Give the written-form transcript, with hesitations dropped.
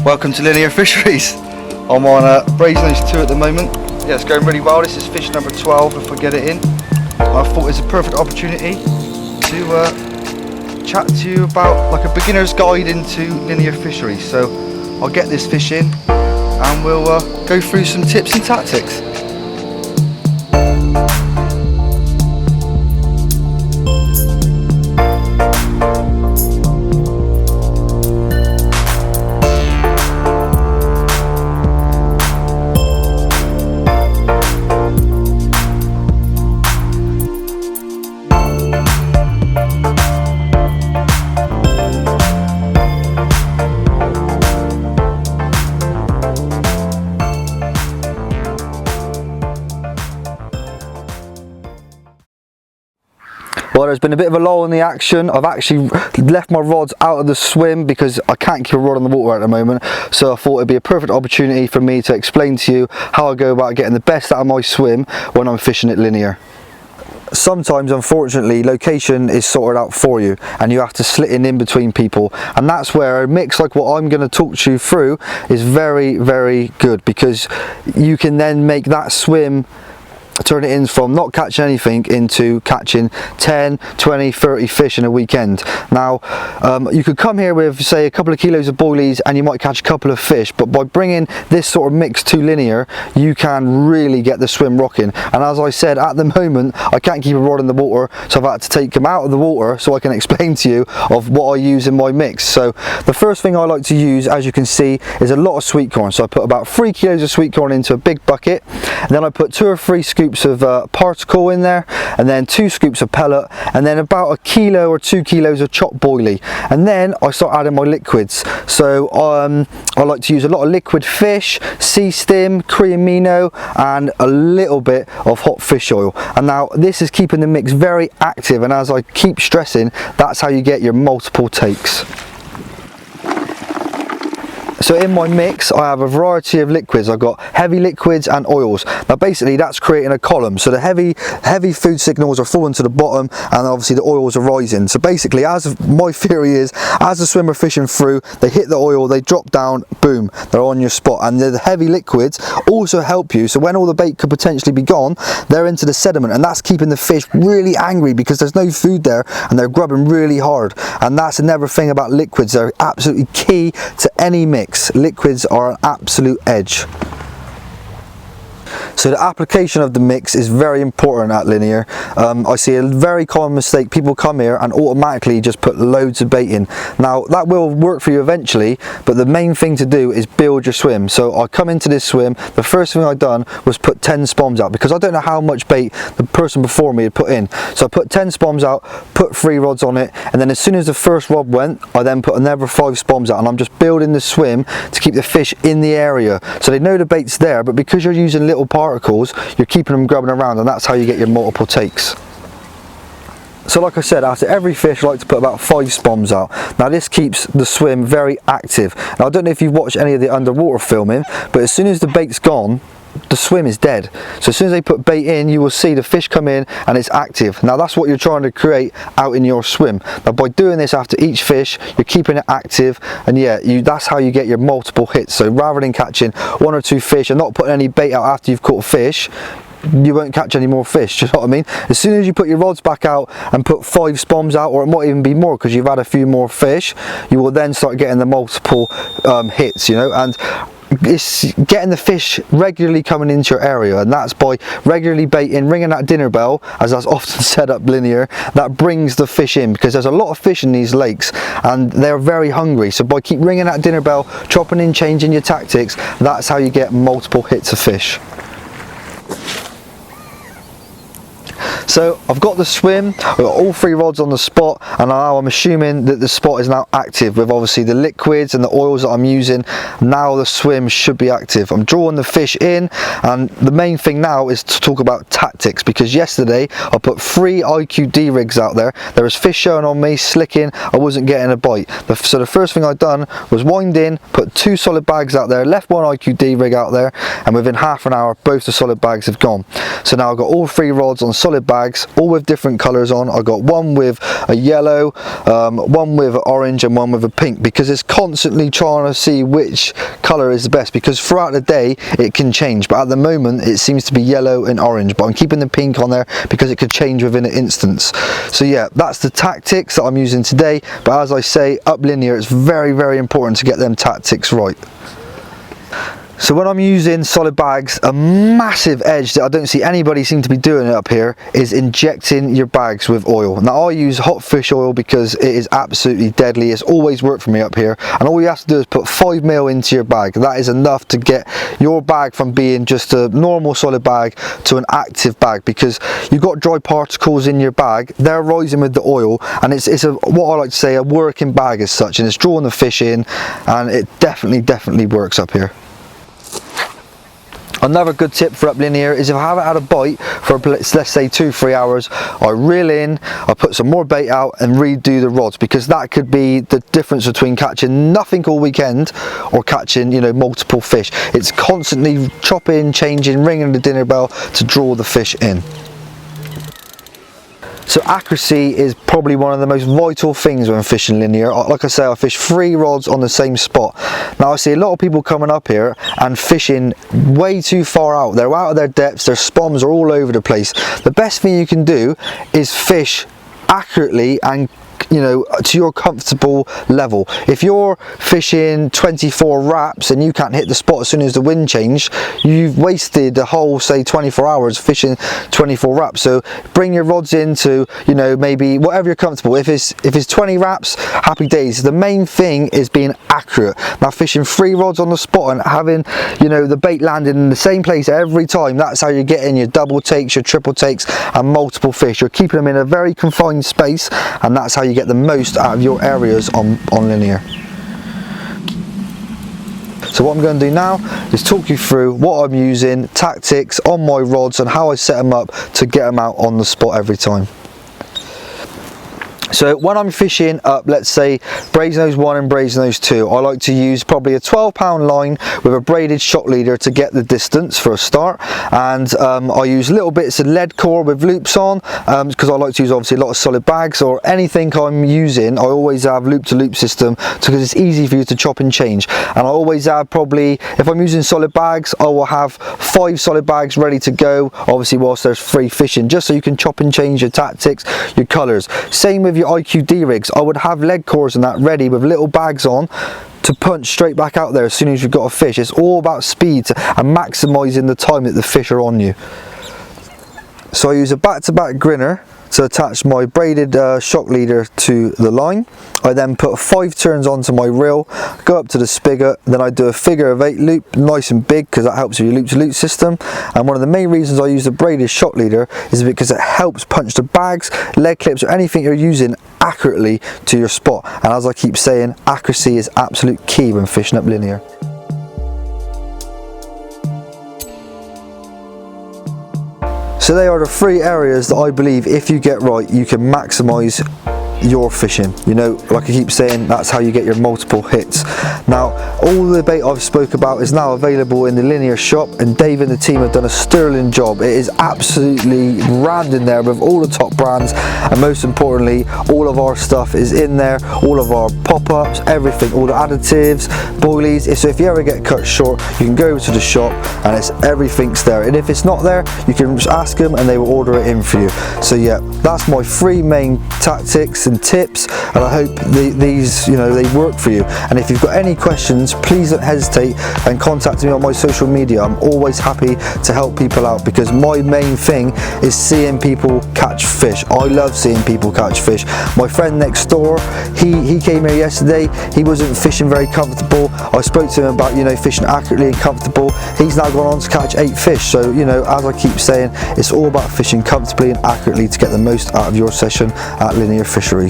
Welcome to Linear Fisheries. I'm on Brasenose 2 at the moment. Yeah, it's going really well. This is fish number 12 if I get it in. I thought it's a perfect opportunity to chat to you about like a beginner's guide into linear fisheries. So I'll get this fish in and we'll go through some tips and tactics. Well, there's been a bit of a lull in the action. I've actually left my rods out of the swim because I can't keep a rod on the water at the moment. So I thought it'd be a perfect opportunity for me to explain to you how I go about getting the best out of my swim when I'm fishing it linear. Sometimes, unfortunately, location is sorted out for you and you have to slit in between people, and that's where a mix like what I'm going to talk to you through is very, very good, because you can then make that swim, turn it in from not catching anything into catching 10, 20, 30 fish in a weekend. Now, you could come here with, say, a couple of kilos of boilies and you might catch a couple of fish, but by bringing this sort of mix to linear, you can really get the swim rocking. And as I said, at the moment, I can't keep a rod in the water, so I've had to take them out of the water so I can explain to you of what I use in my mix. So the first thing I like to use, as you can see, is a lot of sweet corn. So I put about 3 kilos of sweet corn into a big bucket, and then I put 2 or 3 scoops of particle in there, and then 2 scoops of pellet, and then about a kilo or 2 kilos of chopped boilie, and then I start adding my liquids. So I like to use a lot of liquid fish, sea stim, creamino, and a little bit of hot fish oil. And now this is keeping the mix very active, and as I keep stressing, that's how you get your multiple takes. So in my mix I have a variety of liquids. I've got heavy liquids and oils. Now basically that's creating a column. So the heavy food signals are falling to the bottom, and obviously the oils are rising. So basically, as my theory is, as the swimmer fishing through, they hit the oil, they drop down, boom, they're on your spot. And the heavy liquids also help you. So when all the bait could potentially be gone, they're into the sediment, and that's keeping the fish really angry because there's no food there and they're grubbing really hard. And that's another thing about liquids. They're absolutely key to any mix. Liquids are an absolute edge. So the application of the mix is very important at linear. I see a very common mistake. People come here and automatically just put loads of bait in. Now that will work for you eventually, but the main thing to do is build your swim. So I come into this swim, the first thing I done was put 10 spoms out, because I don't know how much bait the person before me had put in. So I put 10 spoms out, put 3 rods on it, and then as soon as the first rod went, I then put another 5 spoms out, and I'm just building the swim to keep the fish in the area. So they know the bait's there, but because you're using little particles, you're keeping them grubbing around, and that's how you get your multiple takes. So like I said, after every fish I like to put about 5 spoms out. Now this keeps the swim very active. Now I don't know if you've watched any of the underwater filming, but as soon as the bait's gone, the swim is dead. So as soon as they put bait in, you will see the fish come in and it's active. Now that's what you're trying to create out in your swim. Now by doing this after each fish, you're keeping it active, and yeah, that's how you get your multiple hits. So rather than catching 1 or 2 fish and not putting any bait out after you've caught a fish, you won't catch any more fish. Do you know what I mean? As soon as you put your rods back out and put 5 spoms out, or it might even be more because you've had a few more fish, you will then start getting the multiple hits, you know. And it's getting the fish regularly coming into your area, and that's by regularly baiting, ringing that dinner bell, as that's often said up linear. That brings the fish in, because there's a lot of fish in these lakes and they're very hungry. So by keep ringing that dinner bell, chopping in, changing your tactics, that's how you get multiple hits of fish. So I've got the swim, I've got all 3 rods on the spot, and now I'm assuming that the spot is now active with obviously the liquids and the oils that I'm using. Now the swim should be active. I'm drawing the fish in, and the main thing now is to talk about tactics, because yesterday I put 3 IQD rigs out there. There was fish showing on me, slicking, I wasn't getting a bite. So the first thing I done was wind in, put 2 solid bags out there, left 1 IQD rig out there, and within half an hour both the solid bags have gone. So now I've got all 3 rods on solid bags, bags, all with different colours on. I got one with a yellow, one with orange, and one with a pink, because it's constantly trying to see which colour is the best, because throughout the day it can change, but at the moment it seems to be yellow and orange, but I'm keeping the pink on there because it could change within an instance. So yeah, that's the tactics that I'm using today, but as I say, up linear it's very important to get them tactics right. So when I'm using solid bags, a massive edge that I don't see anybody seem to be doing it up here is injecting your bags with oil. Now I use hot fish oil because it is absolutely deadly. It's always worked for me up here, and all you have to do is put 5 ml into your bag. That is enough to get your bag from being just a normal solid bag to an active bag, because you've got dry particles in your bag, they're rising with the oil, and it's what I like to say, a working bag as such, and it's drawing the fish in, and it definitely works up here. Another good tip for up linear is if I haven't had a bite for let's say 2-3 hours, I reel in, I put some more bait out and redo the rods, because that could be the difference between catching nothing all weekend or catching, you know, multiple fish. It's constantly chopping, changing, ringing the dinner bell to draw the fish in. So accuracy is probably one of the most vital things when fishing linear. Like I say, I fish 3 rods on the same spot. Now I see a lot of people coming up here and fishing way too far out. They're out of their depths, their spoms are all over the place. The best thing you can do is fish accurately and, you know, to your comfortable level. If you're fishing 24 wraps and you can't hit the spot as soon as the wind changed, you've wasted the whole, say, 24 hours fishing 24 wraps. So bring your rods into, you know, maybe whatever you're comfortable. If it's 20 wraps, happy days. The main thing is being accurate. Now fishing 3 rods on the spot and having, you know, the bait landing in the same place every time, that's how you're getting your double takes, your triple takes, and multiple fish. You're keeping them in a very confined space, and that's how you get the most out of your areas on linear. So what I'm going to do now is talk you through what I'm using, tactics on my rods, and how I set them up to get them out on the spot every time. So when I'm fishing up, let's say Brasenose 1 and Brasenose 2, I like to use probably a 12-pound line with a braided shock leader to get the distance for a start, and I use little bits of lead core with loops on, because I like to use obviously a lot of solid bags, or anything I'm using I always have loop to loop system, because it's easy for you to chop and change. And I always have, probably if I'm using solid bags, I will have 5 solid bags ready to go, obviously whilst there's free fishing, just so you can chop and change your tactics, your colours. Same with your IQD rigs, I would have lead cores and that ready with little bags on to punch straight back out there as soon as you've got a fish. It's all about speed and maximising the time that the fish are on you. So I use a back-to-back grinner to attach my braided shock leader to the line. I then put 5 turns onto my reel, go up to the spigot, then I do a figure of 8 loop, nice and big, because that helps with your loop to loop system. And one of the main reasons I use the braided shock leader is because it helps punch the bags, leg clips, or anything you're using accurately to your spot. And as I keep saying, accuracy is absolute key when fishing up linear. So they are the 3 areas that I believe if you get right, you can maximise your fishing. You know, like I keep saying, that's how you get your multiple hits. Now all the bait I've spoke about is now available in the linear shop, and Dave and the team have done a sterling job. It is absolutely rammed in there with all the top brands, and most importantly, all of our stuff is in there, all of our pop-ups, everything, all the additives, boilies. So if you ever get cut short, you can go over to the shop and everything's there, and if it's not there, you can just ask them and they will order it in for you. So yeah, that's my 3 main tactics and tips, and I hope these, you know, they work for you. And if you've got any questions, please don't hesitate and contact me on my social media. I'm always happy to help people out, because my main thing is seeing people catch fish. I love seeing people catch fish. My friend next door, he came here yesterday, he wasn't fishing very comfortable. I spoke to him about, you know, fishing accurately and comfortable. He's now gone on to catch 8 fish. So, you know, as I keep saying, it's all about fishing comfortably and accurately to get the most out of your session at Linear Fisheries.